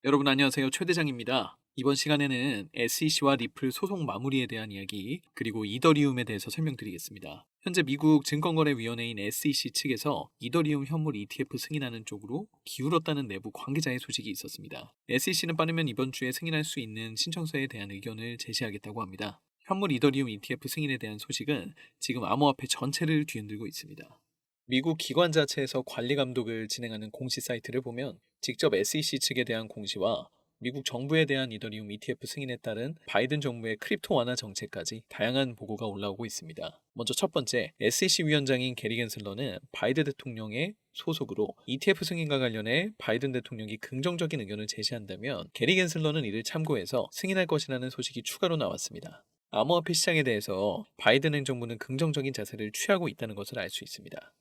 여러분 안녕하세요. 최 대장입니다. 이번 시간에는 SEC와 리플 소송 마무리에 대한 이야기, 그리고 이더리움에 대해서 설명드리겠습니다. 현재 미국 증권거래위원회인 SEC 측에서 이더리움 현물 ETF 승인하는 쪽으로 기울었다는 내부 관계자의 소식이 있었습니다. SEC는 빠르면 이번 주에 승인할 수 있는 신청서에 대한 의견을 제시하겠다고 합니다. 현물 이더리움 ETF 승인에 대한 소식은 지금 암호화폐 전체를 뒤흔들고 있습니다. 미국 기관 자체에서 관리 감독을 진행하는 공시 사이트를 보면 직접 SEC 측에 대한 공시와 미국 정부에 대한 이더리움 ETF 승인에 따른 바이든 정부의 크립토 완화 정책까지 다양한 보고가 올라오고 있습니다. 먼저 첫 번째, SEC 위원장인 게리 겐슬러는 바이든 대통령의 소속으로 ETF 승인과 관련해 바이든 대통령이 긍정적인 의견을 제시한다면 게리 겐슬러는 이를 참고해서 승인할 것이라는 소식이 추가로 나왔습니다. 암호화폐 시장에 대해서 바이든 행정부는 긍정적인 자세를 취하고 있다는 것을 알 수 있습니다.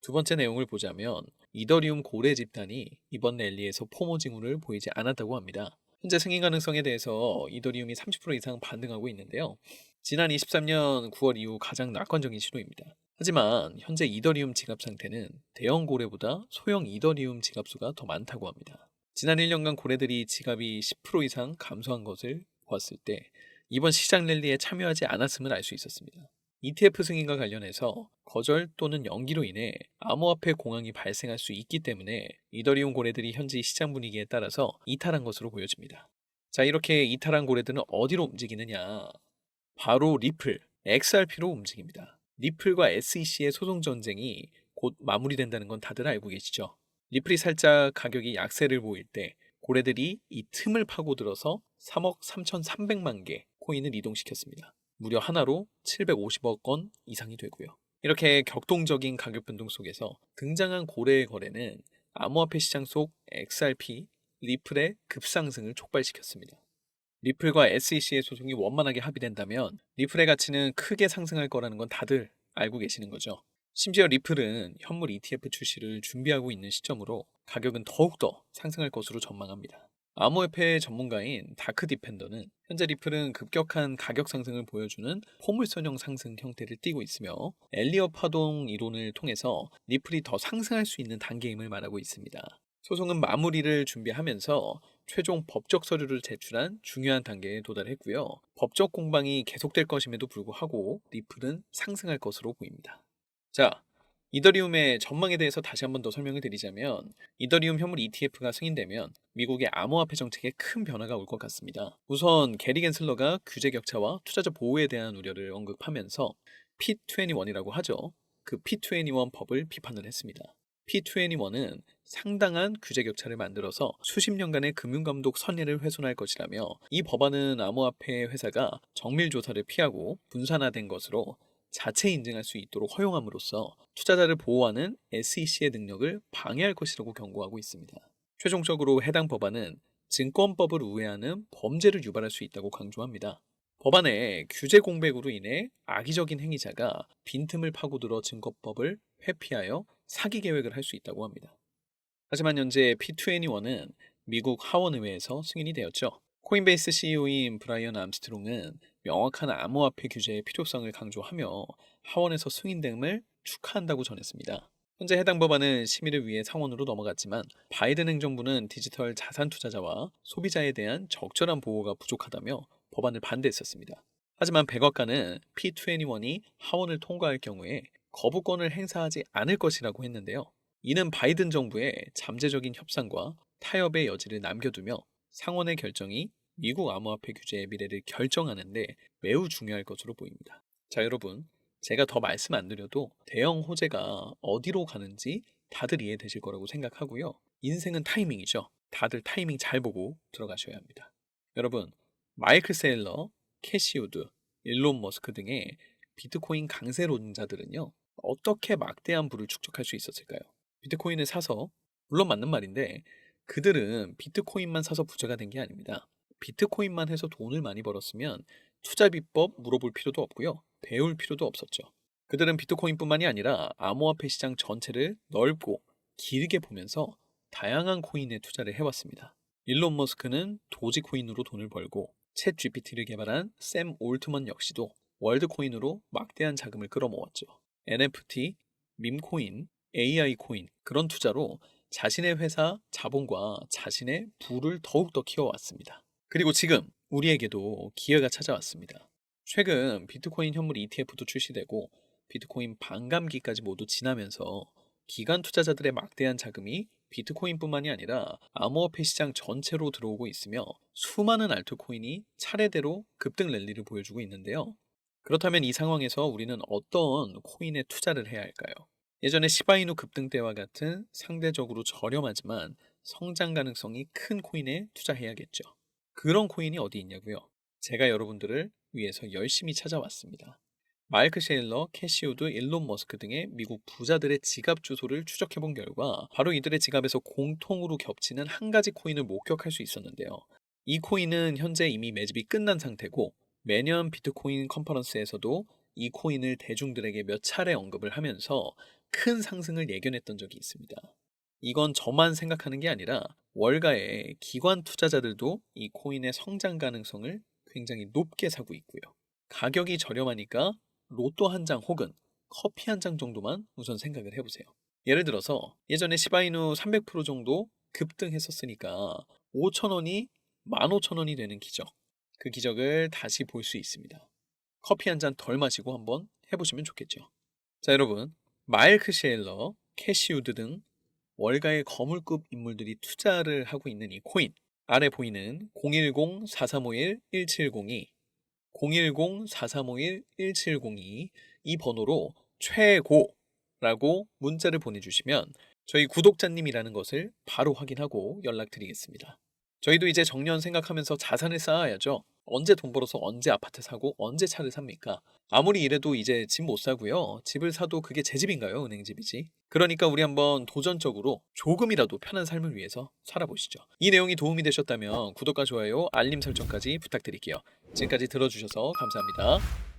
두 번째 내용을 보자면 이더리움 고래 집단이 이번 랠리에서 포모 징후를 보이지 않았다고 합니다. 현재 승인 가능성에 대해서 이더리움이 30% 이상 반등하고 있는데요. 지난 23년 9월 이후 가장 낙관적인 신호입니다. 하지만 현재 이더리움 지갑 상태는 대형 고래보다 소형 이더리움 지갑 수가 더 많다고 합니다. 지난 1년간 고래들이 지갑이 10% 이상 감소한 것을 보았을 때 이번 시장 랠리에 참여하지 않았음을 알 수 있었습니다. ETF 승인과 관련해서 거절 또는 연기로 인해 암호화폐 공황이 발생할 수 있기 때문에 이더리움 고래들이 현지 시장 분위기에 따라서 이탈한 것으로 보여집니다. 자, 이렇게 이탈한 고래들은 어디로 움직이느냐? 바로 리플, XRP로 움직입니다. 리플과 SEC의 소송 전쟁이 곧 마무리된다는 건 다들 알고 계시죠? 리플이 살짝 가격이 약세를 보일 때 고래들이 이 틈을 파고들어서 3억 3,300만 개 코인을 이동시켰습니다. 무려 하나로 750억 원 이상이 되고요. 이렇게 격동적인 가격 변동 속에서 등장한 고래의 거래는 암호화폐 시장 속 XRP, 리플의 급상승을 촉발시켰습니다. 리플과 SEC의 소송이 원만하게 합의된다면 리플의 가치는 크게 상승할 거라는 건 다들 알고 계시는 거죠. 심지어 리플은 현물 ETF 출시를 준비하고 있는 시점으로 가격은 더욱더 상승할 것으로 전망합니다. 암호화폐 전문가인 다크 디펜더는 현재 리플은 급격한 가격 상승을 보여주는 포물선형 상승 형태를 띠고 있으며 엘리엇 파동 이론을 통해서 리플이 더 상승할 수 있는 단계임을 말하고 있습니다. 소송은 마무리를 준비하면서 최종 법적 서류를 제출한 중요한 단계에 도달했고요. 법적 공방이 계속될 것임에도 불구하고 리플은 상승할 것으로 보입니다. 자, 이더리움의 전망에 대해서 다시 한 번 더 설명을 드리자면 이더리움 현물 ETF가 승인되면 미국의 암호화폐 정책에 큰 변화가 올 것 같습니다. 우선 게리 겐슬러가 규제 격차와 투자자 보호에 대한 우려를 언급하면서 P21이라고 하죠. 그 P21 법을 비판을 했습니다. P21은 상당한 규제 격차를 만들어서 수십 년간의 금융감독 선례를 훼손할 것이라며 이 법안은 암호화폐 회사가 정밀 조사를 피하고 분산화된 것으로 자체 인증할 수 있도록 허용함으로써 투자자를 보호하는 SEC의 능력을 방해할 것이라고 경고하고 있습니다. 최종적으로 해당 법안은 증권법을 우회하는 범죄를 유발할 수 있다고 강조합니다. 법안의 규제 공백으로 인해 악의적인 행위자가 빈틈을 파고들어 증권법을 회피하여 사기 계획을 할 수 있다고 합니다. 하지만 현재 P21은 미국 하원의회에서 승인이 되었죠. 코인베이스 CEO인 브라이언 암스트롱은 명확한 암호화폐 규제의 필요성을 강조하며 하원에서 승인됨을 축하한다고 전했습니다. 현재 해당 법안은 심의를 위해 상원으로 넘어갔지만 바이든 행정부는 디지털 자산 투자자와 소비자에 대한 적절한 보호가 부족하다며 법안을 반대했었습니다. 하지만 백악관은 P21이 하원을 통과할 경우에 거부권을 행사하지 않을 것이라고 했는데요. 이는 바이든 정부의 잠재적인 협상과 타협의 여지를 남겨두며 상원의 결정이 미국 암호화폐 규제의 미래를 결정하는데 매우 중요할 것으로 보입니다. 자, 여러분, 제가 더 말씀 안 드려도 대형 호재가 어디로 가는지 다들 이해되실 거라고 생각하고요. 인생은 타이밍이죠. 다들 타이밍 잘 보고 들어가셔야 합니다. 여러분, 마이클 세일러, 캐시 우드, 일론 머스크 등의 비트코인 강세론자들은요, 어떻게 막대한 부를 축적할 수 있었을까요? 비트코인을 사서, 물론 맞는 말인데 그들은 비트코인만 사서 부자가 된 게 아닙니다. 비트코인만 해서 돈을 많이 벌었으면 투자 비법 물어볼 필요도 없고요. 배울 필요도 없었죠. 그들은 비트코인뿐만이 아니라 암호화폐 시장 전체를 넓고 길게 보면서 다양한 코인에 투자를 해왔습니다. 일론 머스크는 도지코인으로 돈을 벌고 챗 GPT를 개발한 샘 올트먼 역시도 월드코인으로 막대한 자금을 끌어모았죠. NFT, 밈코인, AI 코인 그런 투자로 자신의 회사 자본과 자신의 부를 더욱더 키워왔습니다. 그리고 지금 우리에게도 기회가 찾아왔습니다. 최근 비트코인 현물 ETF도 출시되고 비트코인 반감기까지 모두 지나면서 기관 투자자들의 막대한 자금이 비트코인뿐만이 아니라 암호화폐 시장 전체로 들어오고 있으며 수많은 알트코인이 차례대로 급등 랠리를 보여주고 있는데요. 그렇다면 이 상황에서 우리는 어떤 코인에 투자를 해야 할까요? 예전에 시바이누 급등 때와 같은 상대적으로 저렴하지만 성장 가능성이 큰 코인에 투자해야겠죠. 그런 코인이 어디 있냐고요? 제가 여러분들을 위해서 열심히 찾아왔습니다. 마이크 셰일러, 캐시우드, 일론 머스크 등의 미국 부자들의 지갑 주소를 추적해 본 결과 바로 이들의 지갑에서 공통으로 겹치는 한 가지 코인을 목격할 수 있었는데요. 이 코인은 현재 이미 매집이 끝난 상태고 매년 비트코인 컨퍼런스에서도 이 코인을 대중들에게 몇 차례 언급을 하면서 큰 상승을 예견했던 적이 있습니다. 이건 저만 생각하는 게 아니라 월가의 기관 투자자들도 이 코인의 성장 가능성을 굉장히 높게 사고 있고요. 가격이 저렴하니까 로또 한 장 혹은 커피 한 장 정도만 우선 생각을 해보세요. 예를 들어서 예전에 시바이누 300% 정도 급등했었으니까 5,000원이 15,000원이 되는 기적. 그 기적을 다시 볼 수 있습니다. 커피 한 잔 덜 마시고 한번 해보시면 좋겠죠. 자, 여러분, 마일크 셰일러, 캐시우드 등 월가의 거물급 인물들이 투자를 하고 있는 이 코인, 아래 보이는 010-4351-1702, 010-4351-1702 이 번호로 최고라고 문자를 보내주시면 저희 구독자님이라는 것을 바로 확인하고 연락드리겠습니다. 저희도 이제 정년 생각하면서 자산을 쌓아야죠. 언제 돈 벌어서 언제 아파트 사고 언제 차를 삽니까? 아무리 이래도 이제 집 못 사고요. 집을 사도 그게 제 집인가요? 은행집이지. 그러니까 우리 한번 도전적으로 조금이라도 편한 삶을 위해서 살아보시죠. 이 내용이 도움이 되셨다면 구독과 좋아요, 알림 설정까지 부탁드릴게요. 지금까지 들어주셔서 감사합니다.